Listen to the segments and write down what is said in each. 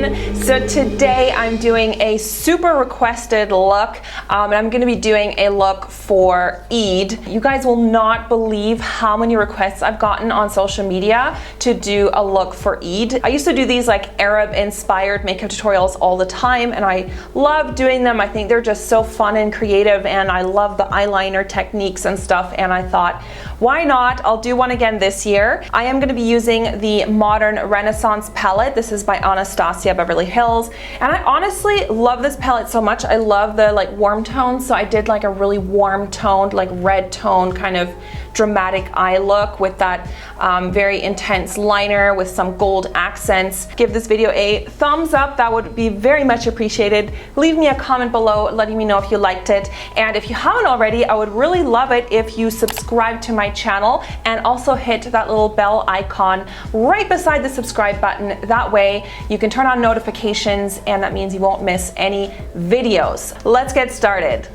everyone. So today I'm doing a super requested look and I'm going to be doing a look for Eid. You guys will not believe how many requests I've gotten on social media to do a look for Eid. I used to do these like Arab inspired makeup tutorials all the time and I love doing them. I think they're just so fun and creative and I love the eyeliner techniques and stuff, and I thought, why not? I'll do one again this year. I am going to be using the Modern Renaissance palette. This is by Anastasia Beverly Hills, and I honestly love this palette so much. I love the like warm tones, so I did like a really warm toned, like red tone kind of dramatic eye look with that very intense liner with some gold accents. Give this video a thumbs up, that would be very much appreciated. Leave me a comment below letting me know if you liked it, and if you haven't already, I would really love it if you subscribe to my channel and also hit that little bell icon right beside the subscribe button. That way you can turn on notifications and that means you won't miss any videos. Let's get started.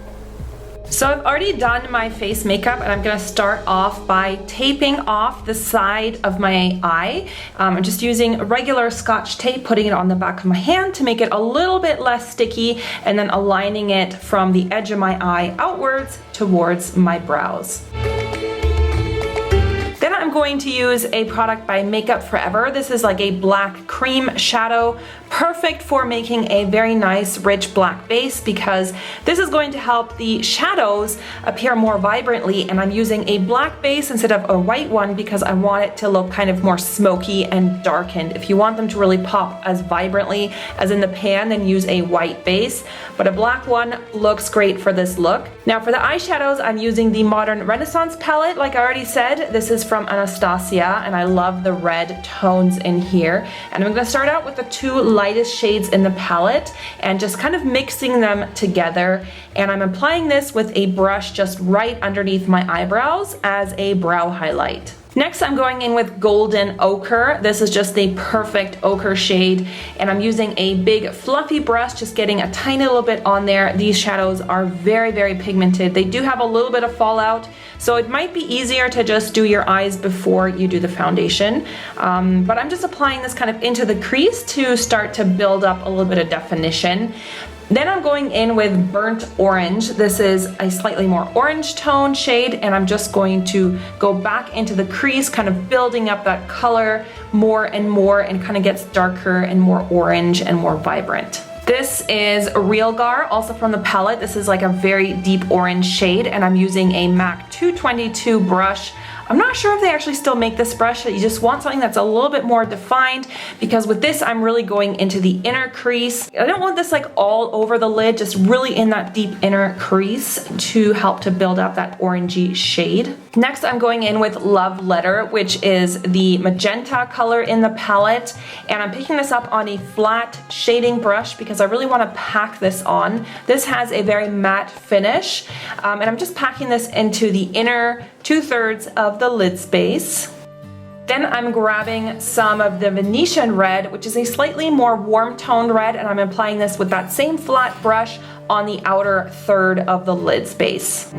So I've already done my face makeup and I'm going to start off by taping off the side of my eye. I'm just using regular Scotch tape, putting it on the back of my hand to make it a little bit less sticky, and then aligning it from the edge of my eye outwards towards my brows. Then I'm going to use a product by Makeup Forever. This is like a black cream shadow, perfect for making a very nice rich black base because this is going to help the shadows appear more vibrantly, and I'm using a black base instead of a white one because I want it to look kind of more smoky and darkened. If you want them to really pop as vibrantly as in the pan, then use a white base, but a black one looks great for this look. Now for the eyeshadows, I'm using the Modern Renaissance palette. Like I already said, this is from Anastasia and I love the red tones in here. And I'm going to start out with the two lightest shades in the palette and just kind of mixing them together. And I'm applying this with a brush just right underneath my eyebrows as a brow highlight. Next, I'm going in with Golden Ochre. This is just the perfect ochre shade, and I'm using a big fluffy brush, just getting a tiny little bit on there. These shadows are very, very pigmented. They do have a little bit of fallout, so it might be easier to just do your eyes before you do the foundation. But I'm just applying this kind of into the crease to start to build up a little bit of definition. Then I'm going in with Burnt Orange. This is a slightly more orange tone shade, and I'm just going to go back into the crease, kind of building up that color more and kind of gets darker and more orange and more vibrant. This is Real Gar, also from the palette. This is like a very deep orange shade, and I'm using a MAC 222 brush. I'm not sure if they actually still make this brush. You just want something that's a little bit more defined, because with this I'm really going into the inner crease. I don't want this like all over the lid, just really in that deep inner crease to help to build up that orangey shade. Next I'm going in with Love Letter, which is the magenta color in the palette, and I'm picking this up on a flat shading brush because I really want to pack this on. This has a very matte finish, and I'm just packing this into the inner 2/3 of the lid space. Then I'm grabbing some of the Venetian red, which is a slightly more warm toned red, and I'm applying this with that same flat brush on the outer third of the lid space.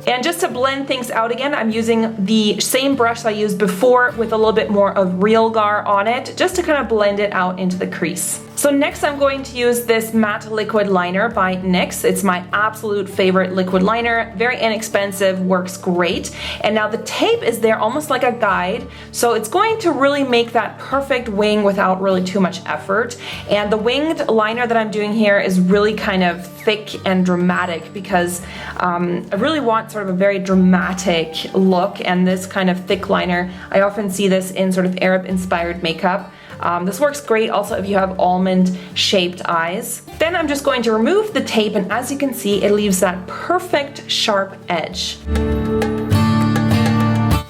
And just to blend things out again, I'm using the same brush I used before with a little bit more of Real Gar on it, just to kind of blend it out into the crease. So next I'm going to use this matte liquid liner by NYX. It's my absolute favorite liquid liner, very inexpensive, works great. And now the tape is there almost like a guide, so it's going to really make that perfect wing without really too much effort. And the winged liner that I'm doing here is really kind of thick and dramatic because I really want sort of a very dramatic look, and this kind of thick liner, I often see this in sort of Arab inspired makeup. This works great also if you have almond shaped eyes. Then I'm just going to remove the tape, and as you can see, it leaves that perfect sharp edge.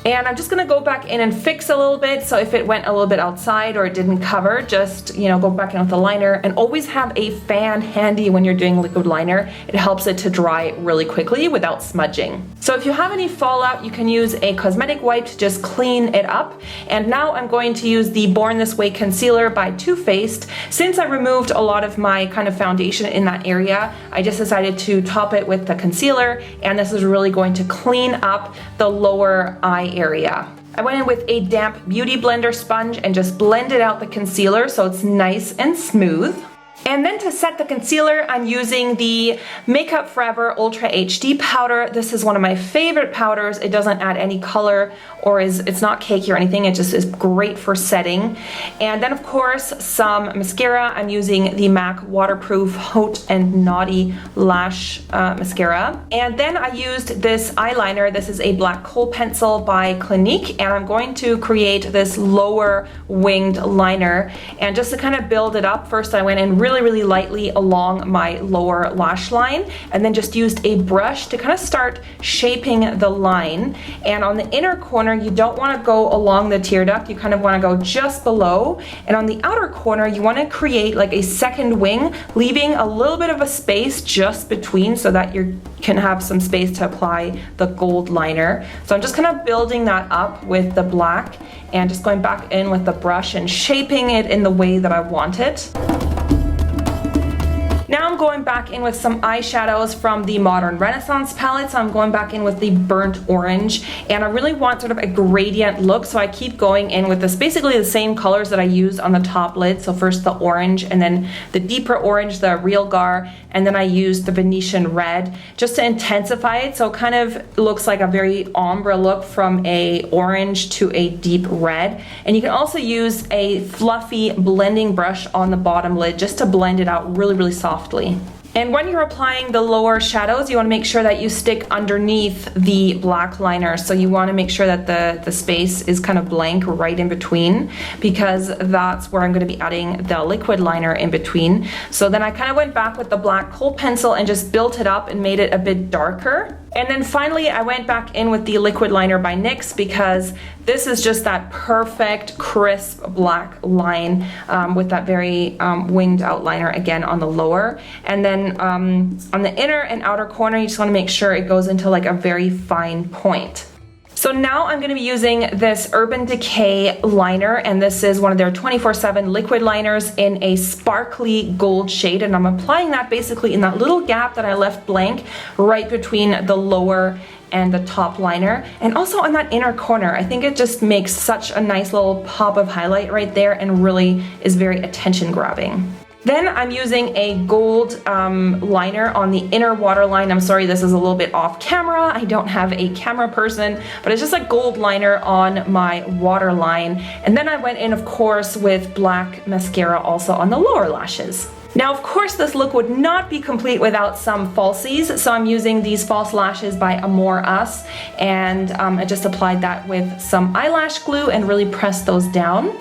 And I'm just gonna go back in and fix a little bit, so if it went a little bit outside or it didn't cover, just, you know, go back in with the liner, and always have a fan handy when you're doing liquid liner. It helps it to dry really quickly without smudging. So if you have any fallout, you can use a cosmetic wipe to just clean it up. And now I'm going to use the Born This Way concealer by Too Faced. Since I removed a lot of my kind of foundation in that area, I just decided to top it with the concealer, and this is really going to clean up the lower eye area. I went in with a damp beauty blender sponge and just blended out the concealer so it's nice and smooth. And then to set the concealer, I'm using the Makeup Forever Ultra HD powder. This is one of my favorite powders. It doesn't add any color or it's not cakey or anything. It just is great for setting. And then of course some mascara. I'm using the MAC Waterproof Haute and Naughty Lash Mascara. And then I used this eyeliner. This is a black kohl pencil by Clinique, and I'm going to create this lower winged liner. And just to kind of build it up, first I went in really lightly along my lower lash line, and then just used a brush to kind of start shaping the line. And on the inner corner, you don't want to go along the tear duct, you kind of want to go just below. And on the outer corner, you want to create like a second wing, leaving a little bit of a space just between so that you can have some space to apply the gold liner. So I'm just kind of building that up with the black and just going back in with the brush and shaping it in the way that I want it. Now I'm going back in with some eyeshadows from the Modern Renaissance palette. So I'm going back in with the burnt orange, and I really want sort of a gradient look, so I keep going in with this basically the same colors that I used on the top lid. So first the orange, and then the deeper orange, the Real Gar, and then I used the Venetian red just to intensify it, so it kind of looks like a very ombre look from a orange to a deep red. And you can also use a fluffy blending brush on the bottom lid just to blend it out really softly. And when you're applying the lower shadows, you want to make sure that you stick underneath the black liner. So you want to make sure that the space is kind of blank right in between, because that's where I'm going to be adding the liquid liner in between. So then I kind of went back with the black kohl pencil and just built it up and made it a bit darker. And then finally I went back in with the liquid liner by NYX, because this is just that perfect crisp black line with that very winged outliner again on the lower. And then on the inner and outer corner, you just want to make sure it goes into like a very fine point. So now I'm going to be using this Urban Decay liner, and this is one of their 24/7 liquid liners in a sparkly gold shade, and I'm applying that basically in that little gap that I left blank right between the lower and the top liner, and also on that inner corner. I think it just makes such a nice little pop of highlight right there and really is very attention grabbing. Then I'm using a gold liner on the inner waterline. I'm sorry, this is a little bit off camera. I don't have a camera person, but it's just a gold liner on my waterline. And then I went in, of course, with black mascara also on the lower lashes. Now, of course, this look would not be complete without some falsies, so I'm using these false lashes by Amor Us, and I just applied that with some eyelash glue and really pressed those down.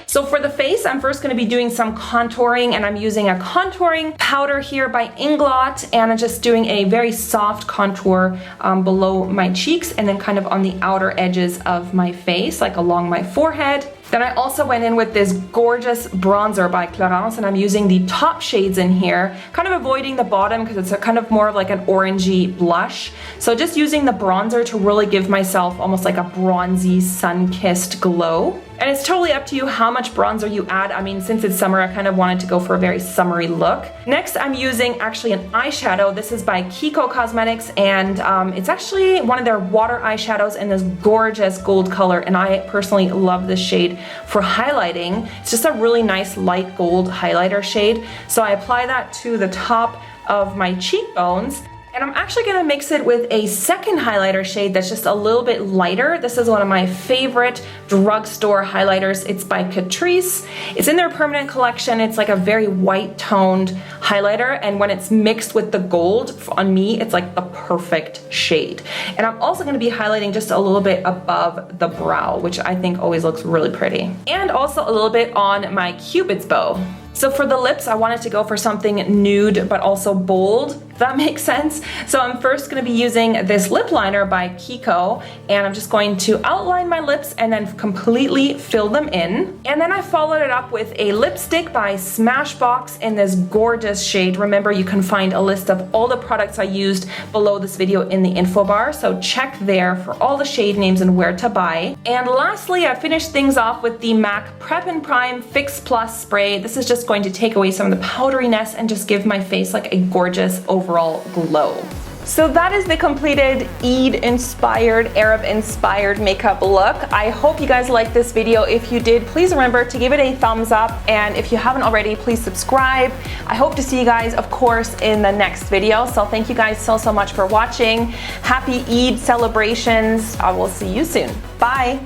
So for the face, I'm first going to be doing some contouring, and I'm using a contouring powder here by Inglot, and I'm just doing a very soft contour below my cheeks and then kind of on the outer edges of my face, like along my forehead. Then I also went in with this gorgeous bronzer by Clarins, and I'm using the top shades in here, kind of avoiding the bottom because it's a kind of more of like an orangey blush. So just using the bronzer to really give myself almost like a bronzy, sun-kissed glow. And it's totally up to you how much bronzer you add. I mean, since it's summer, I kind of wanted to go for a very summery look. Next, I'm using actually an eyeshadow. This is by Kiko Cosmetics, and it's actually one of their water eyeshadows in this gorgeous gold color, and I personally love this shade for highlighting. It's just a really nice light gold highlighter shade. So I apply that to the top of my cheekbones. And I'm actually going to mix it with a second highlighter shade that's just a little bit lighter. This is one of my favorite drugstore highlighters. It's by Catrice. It's in their permanent collection. It's like a very white toned highlighter, and when it's mixed with the gold, on me, it's like the perfect shade. And I'm also going to be highlighting just a little bit above the brow, which I think always looks really pretty. And also a little bit on my Cupid's bow. So for the lips, I wanted to go for something nude but also bold, if that makes sense. So I'm first going to be using this lip liner by Kiko, and I'm just going to outline my lips and then completely fill them in. And then I followed it up with a lipstick by Smashbox in this gorgeous shade. Remember, you can find a list of all the products I used below this video in the info bar, so check there for all the shade names and where to buy. And lastly, I finished things off with the MAC Prep and Prime Fix Plus spray. This is just going to take away some of the powderiness and just give my face like a gorgeous overall glow. So that is the completed Eid-inspired, Arab-inspired makeup look. I hope you guys liked this video. If you did, please remember to give it a thumbs up. And if you haven't already, please subscribe. I hope to see you guys, of course, in the next video. So thank you guys so much for watching. Happy Eid celebrations. I will see you soon. Bye.